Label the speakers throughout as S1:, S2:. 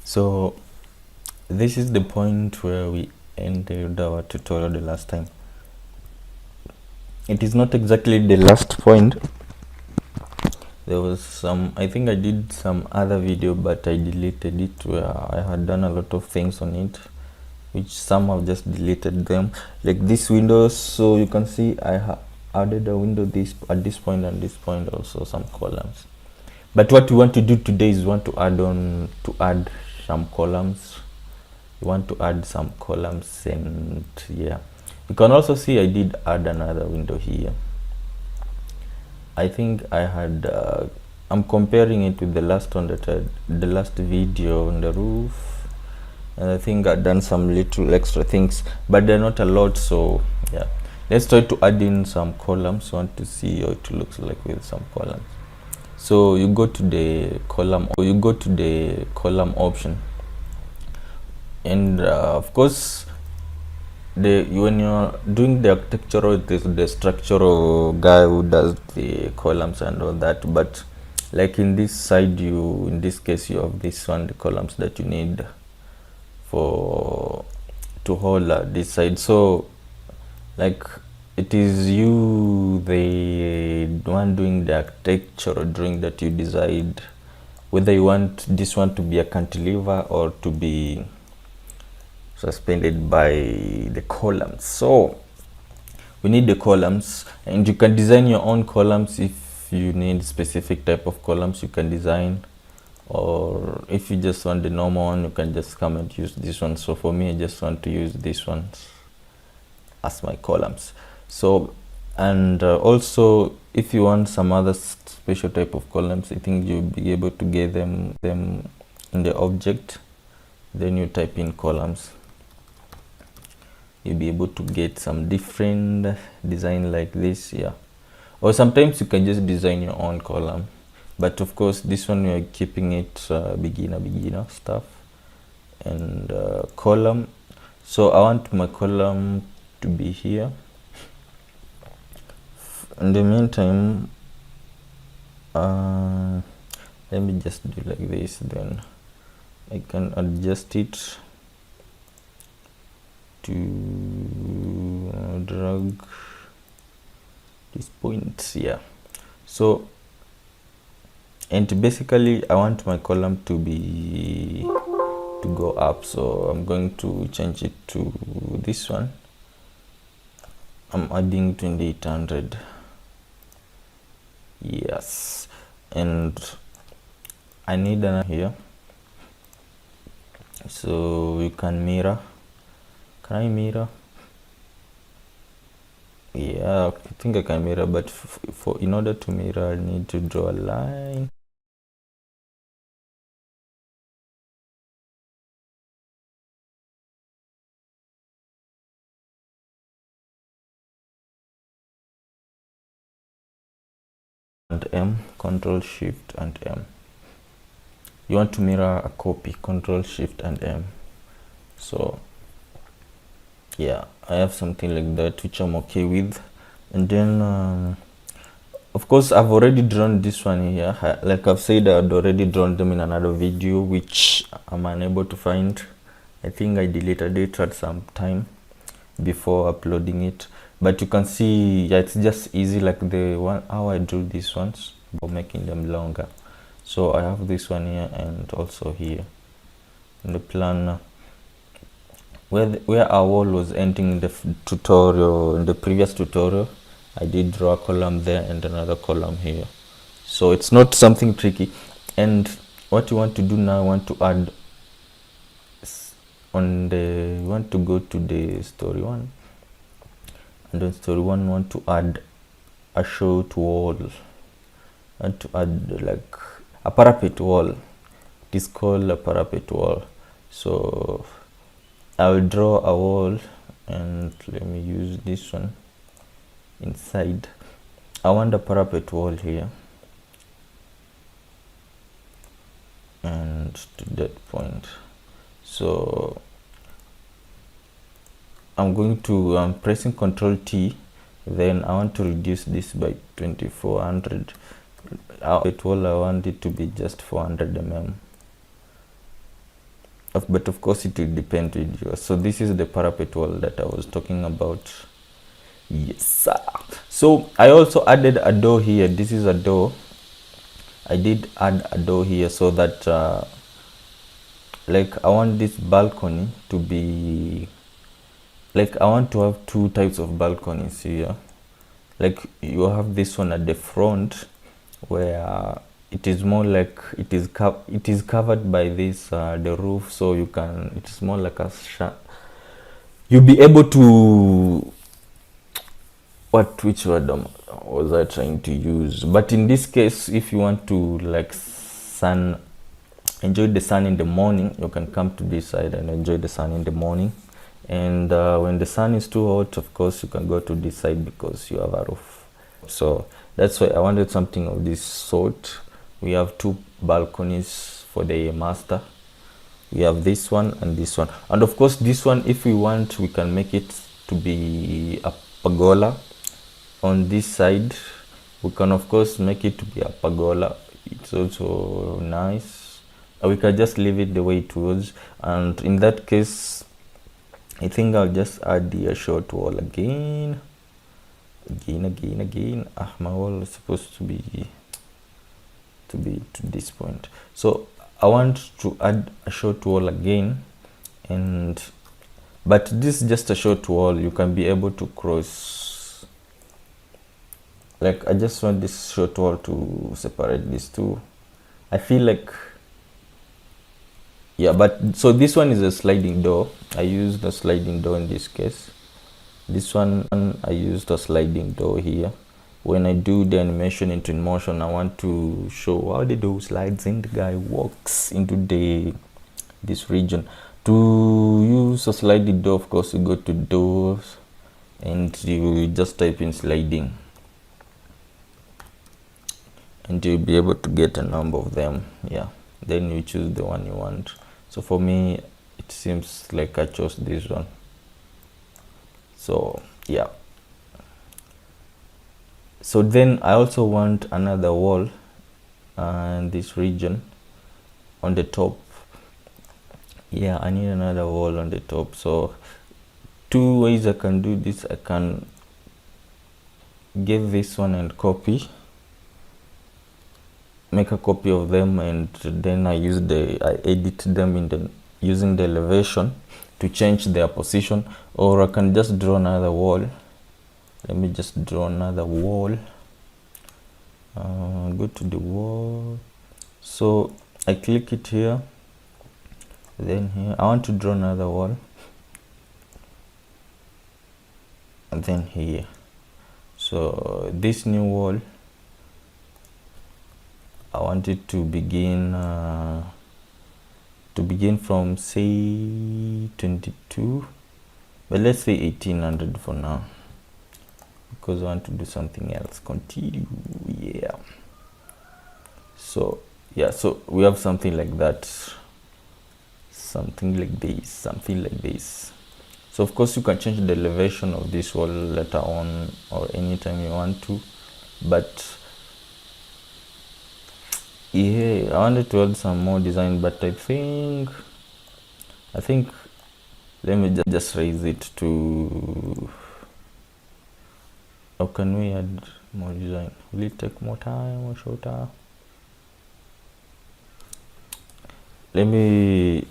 S1: So this is the point where we ended our tutorial the last time. It is not exactly the last point. There was some, I think I did some other video, but I deleted it where I had done a lot of things on it, which some have just deleted them, like this window. So you can see I added a window this at this point and this point, also some columns. But what we want to do today is we want to add some columns. You want to add some columns, and yeah, you can also see I did add another window here. I think I had I'm comparing it with the last one that the last video on the roof, and I think I've done some little extra things, but they're not a lot. So yeah, let's try to add in some columns. Want to see how it looks like with some columns. So you go to the column, or you go to the column option, and of course when you're doing the architectural, the structural guy who does the columns and all that, but like in this side, in this case you have this one, the columns that you need to hold this side. So like it is you, the one doing the architectural drawing, that you decide whether you want this one to be a cantilever or to be suspended by the columns. So we need the columns, and you can design your own columns. If you need specific type of columns, you can design, or if you just want the normal one, you can just come and use this one. So for me, I just want to use this one as my columns. So, and also if you want some other special type of columns, I think you'll be able to get them in the object. Then you type in columns, you'll be able to get some different design like this. Yeah, or sometimes you can just design your own column, but of course this one we are keeping it beginner stuff. And column, so I want my column to be here. In the meantime, let me just do like this, then I can adjust it to drag these points. Yeah, so, and basically I want my column to go up, so I'm going to change it to this one. I'm adding 2800. Yes, and I need another here, so you can mirror. Can I mirror? Yeah, I think I can mirror, but in order to mirror, I need to draw a line. And M, Control Shift and M. You want to mirror a copy, Control Shift and M. So yeah, I have something like that, which I'm okay with. And then of course I've already drawn this one here. Like I've said, I'd already drawn them in another video, which I'm unable to find. I think I deleted it at some time before uploading it, but you can see, yeah, it's just easy, like the one how I drew these ones, by making them longer. So I have this one here, and also here in the plan where our wall was ending in the tutorial. In the previous tutorial, I did draw a column there and another column here, so it's not something tricky. And what you want to do now, I want to add you want to go to the story one, and then story one want to add a short wall, and to add like a parapet wall. It is called a parapet wall. So I will draw a wall, and let me use this one inside. I want a parapet wall here, and to that point. So I'm pressing Ctrl T, then I want to reduce this by 2400. It wall, I want it to be just 400 mm. but of course it will depend with you. So this is the parapet wall that I was talking about. Yes sir. So I also added a door here. This is a door. I did add a door here so that like I want this balcony to be like, I want to have two types of balconies here. Like you have this one at the front where it is more like it is covered by this the roof, so you can, it's more like a you'll be able to, which word was I trying to use? But in this case, if you want to like enjoy the sun in the morning, you can come to this side and enjoy the sun in the morning. And when the sun is too hot, of course you can go to this side because you have a roof. So that's why I wanted something of this sort. We have two balconies for the master. We have this one and this one, and of course this one, if we want, we can make it to be a pergola. On this side we can of course make it to be a pergola. It's also nice. We can just leave it the way it was, and in that case I think I'll just add the short wall again. My wall is supposed to be to this point, so I want to add a short wall again, but this is just a short wall. You can be able to cross, like I just want this short wall to separate these two. I feel like, yeah, but so this one is a sliding door. I used a sliding door in this case. This one I used a sliding door here. When I do the animation into motion, I want to show how the door slides and the guy walks into this region. To use a sliding door, of course, you go to doors and you just type in sliding, and you'll be able to get a number of them. Yeah, then you choose the one you want. So for me, it seems like I chose this one. So yeah, so then I also want another wall in this region on the top. Yeah, I need another wall on the top. So two ways I can do this. I can get this one and make a copy of them, and then I edit them using the elevation to change their position, or I can just draw another wall. Let me just draw another wall. Go to the wall. So I click it here, then here I want to draw another wall, and then here. So this new wall, I want it to begin from say 22, but let's say 1800 for now, because I want to do something else. Continue. Yeah, so yeah, so we have something like that, something like this. So of course you can change the elevation of this wall later on or anytime you want to, but yeah, I wanted to add some more design, but I think let me just raise it to, how can we add more design? Will it take more time or shorter? Let me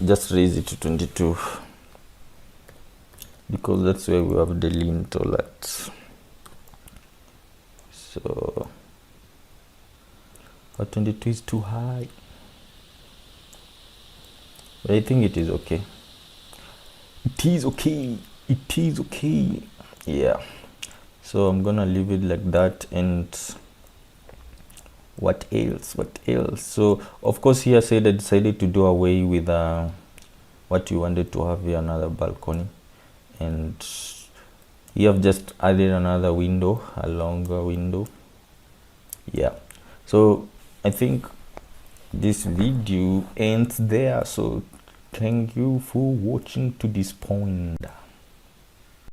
S1: just raise it to 22, because that's where we have the lint all that. So but 22 is too high, but I think it is okay. It is okay. Yeah, so I'm gonna leave it like that. And what else? So of course here I said I decided to do away with what you wanted to have here, another balcony, and you have just added another window, a longer window. Yeah, so I think this video ends there. So thank you for watching to this point.